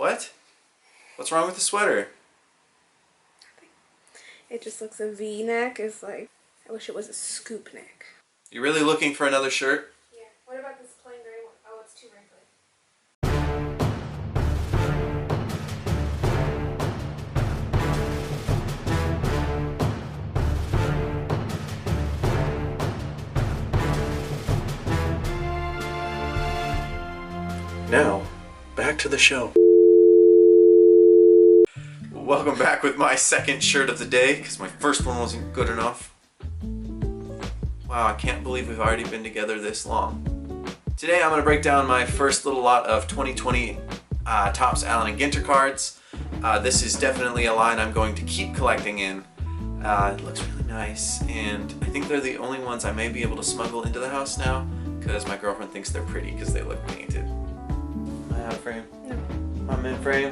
What? What's wrong with the sweater? It just looks a V-neck. It's like, I wish it was a scoop neck. You really looking for another shirt? Yeah. What about this plain gray one? Oh, it's too wrinkly. Now, back to the show. Welcome back with my second shirt of the day, because my first one wasn't good enough. Wow, I can't believe we've already been together this long. Today I'm going to break down my first little lot of 2020 Topps Allen Ginter cards. This is definitely a line I'm going to keep collecting in. It looks really nice, and I think they're the only ones I may be able to smuggle into the house now, because my girlfriend thinks they're pretty because they look painted. Am I out of frame? No. I'm in frame?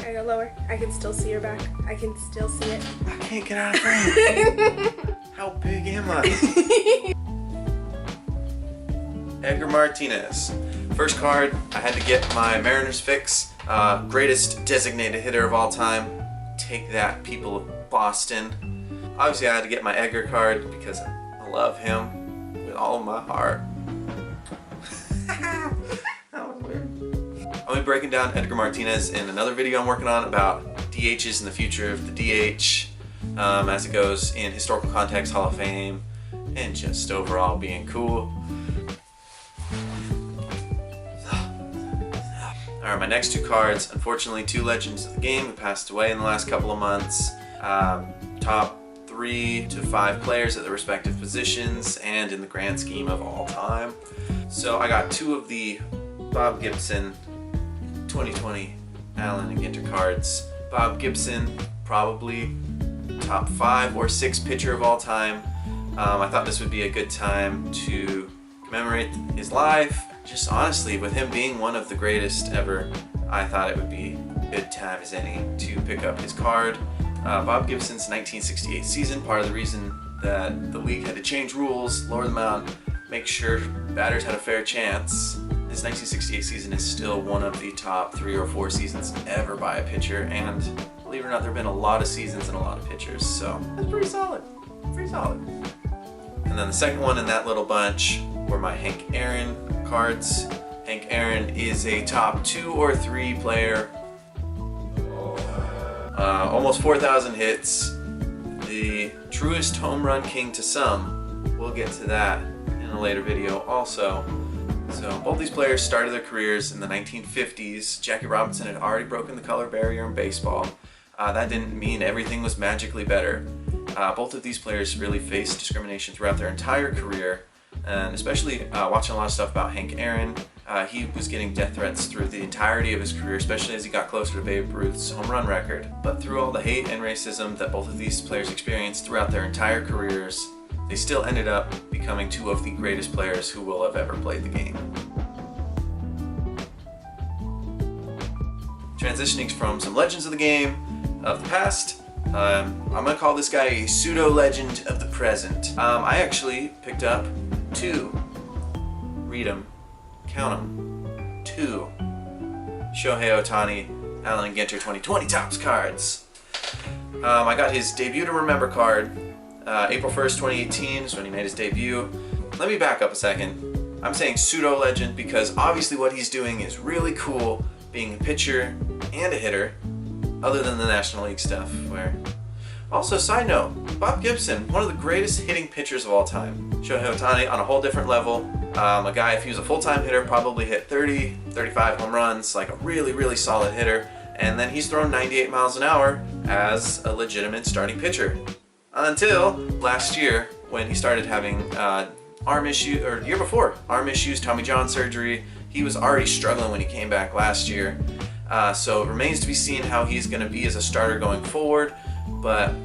I go lower. I can still see your back. I can still see it. I can't get out of frame. How big am I? Edgar Martinez. First card, I had to get my Mariners fix. Greatest designated hitter of all time. Take that, people of Boston. Obviously I had to get my Edgar card because I love him with all of my heart. That was weird. I'll be breaking down Edgar Martinez in another video I'm working on about DHs and the future of the DH as it goes in historical context, Hall of Fame, and just overall being cool. Alright, my next two cards, unfortunately two legends of the game who passed away in the last couple of months. Top 3 to 5 players at their respective positions and in the grand scheme of all time. So I got two of the Bob Gibson 2020 Allen Ginter cards. Bob Gibson, probably top 5 or 6 pitcher of all time. I thought this would be a good time to commemorate his life. Just honestly, with him being one of the greatest ever, I thought it would be a good time as any to pick up his card. Bob Gibson's 1968 season, part of the reason that the league had to change rules, lower them out, make sure batters had a fair chance. His 1968 season is still one of the top 3 or 4 seasons ever by a pitcher, and believe it or not, there have been a lot of seasons and a lot of pitchers, so that's pretty solid. Pretty solid. And then the second one in that little bunch were my Hank Aaron cards. Hank Aaron is a top 2 or 3 player. Almost 4,000 hits. The truest home run king to some. We'll get to that in a later video also. So both these players started their careers in the 1950s. Jackie Robinson had already broken the color barrier in baseball. That didn't mean everything was magically better. Both of these players really faced discrimination throughout their entire career, and especially watching a lot of stuff about Hank Aaron, he was getting death threats through the entirety of his career, especially as he got closer to Babe Ruth's home run record. But through all the hate and racism that both of these players experienced throughout their entire careers, they still ended up becoming two of the greatest players who will have ever played the game. Transitioning from some legends of the game of the past, I'm going to call this guy a pseudo-legend of the present. I actually picked up 2, read them, count them, 2 Shohei Ohtani Allen Ginter 2020 Topps cards. I got his debut to remember card, April 1st, 2018 is when he made his debut. Let me back up a second. I'm saying pseudo-legend because obviously what he's doing is really cool, being a pitcher and a hitter, other than the National League stuff, where... Also, side note, Bob Gibson, one of the greatest hitting pitchers of all time. Shohei Ohtani on a whole different level. A guy, if he was a full-time hitter, probably hit 30, 35 home runs, like a really, really solid hitter. And then he's thrown 98 miles an hour as a legitimate starting pitcher. Until last year, when he started having arm issues, or the year before, arm issues, Tommy John surgery. He was already struggling when he came back last year. So it remains to be seen how he's going to be as a starter going forward. But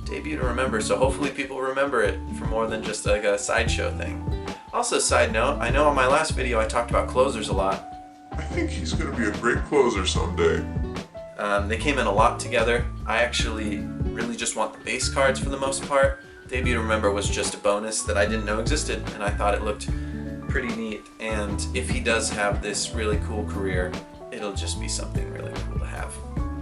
debut to remember, so hopefully people remember it for more than just like a sideshow thing. Also, side note, I know on my last video I talked about closers a lot. I think he's going to be a great closer someday. They came in a lot together. I actually really just want the base cards for the most part. Debut to remember was just a bonus that I didn't know existed, and I thought it looked pretty neat. And if he does have this really cool career, it'll just be something really cool to have.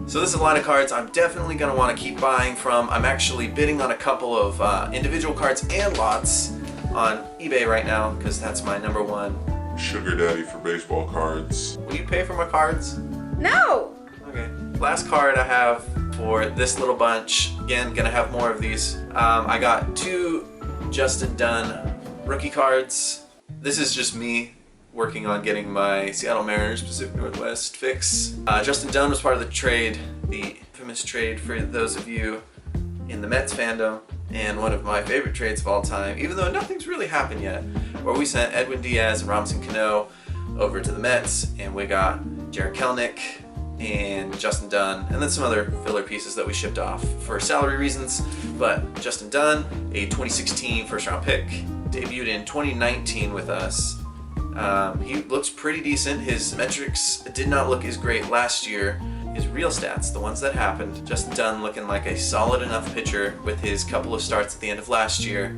So this is a line of cards I'm definitely going to want to keep buying from. I'm actually bidding on a couple of individual cards and lots on eBay right now because that's my number one Sugar daddy for baseball cards. Will you pay for my cards? No! Okay. Last card I have for this little bunch. Again, gonna have more of these. I got 2 Justin Dunn rookie cards. This is just me working on getting my Seattle Mariners Pacific Northwest fix. Justin Dunn was part of the trade, the infamous trade for those of you in the Mets fandom, and one of my favorite trades of all time, even though nothing's really happened yet, where we sent Edwin Diaz and Robinson Cano over to the Mets, and we got Jarred Kelenic and Justin Dunn, and then some other filler pieces that we shipped off for salary reasons. But Justin Dunn, a 2016 first round pick, debuted in 2019 with us. He looks pretty decent. His metrics did not look as great last year. His real stats, the ones that happened, Justin Dunn looking like a solid enough pitcher with his couple of starts at the end of last year.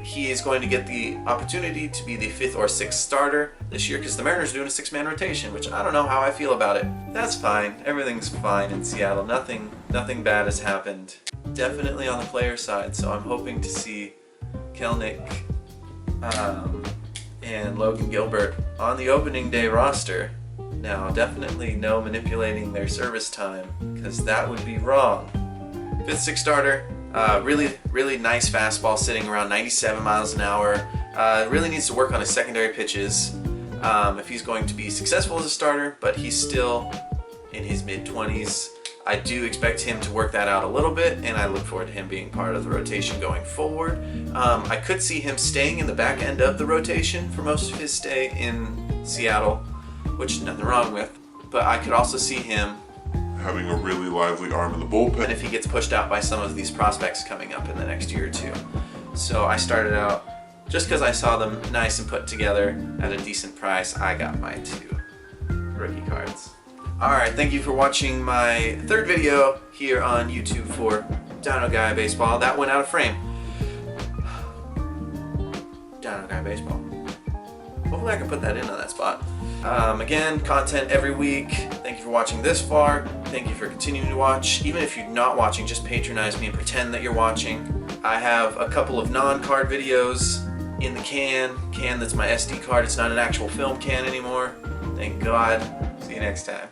He is going to get the opportunity to be the 5th or 6th starter this year because the Mariners are doing a 6-man rotation, which I don't know how I feel about it. That's fine. Everything's fine in Seattle. Nothing bad has happened. Definitely on the player side, so I'm hoping to see Kelenic and Logan Gilbert on the opening day roster. Now, definitely no manipulating their service time, because that would be wrong. 5th, 6th starter, really nice fastball sitting around 97 miles an hour. Really needs to work on his secondary pitches if he's going to be successful as a starter, but he's still in his mid-20s. I do expect him to work that out a little bit, and I look forward to him being part of the rotation going forward. I could see him staying in the back end of the rotation for most of his stay in Seattle, which nothing wrong with, but I could also see him Having a really lively arm in the bullpen. and if he gets pushed out by some of these prospects coming up in the next year or two. So I started out, just because I saw them nice and put together at a decent price, I got my 2 rookie cards. Alright, thank you for watching my 3rd video here on YouTube for Dino Guy Baseball. That went out of frame. Dino Guy Baseball. Hopefully I can put that in on that spot. Again, content every week. Thank you for watching this far. Thank you for continuing to watch. Even if you're not watching, just patronize me and pretend that you're watching. I have a couple of non-card videos in the can that's my SD card. It's not an actual film can anymore. Thank God. See you next time.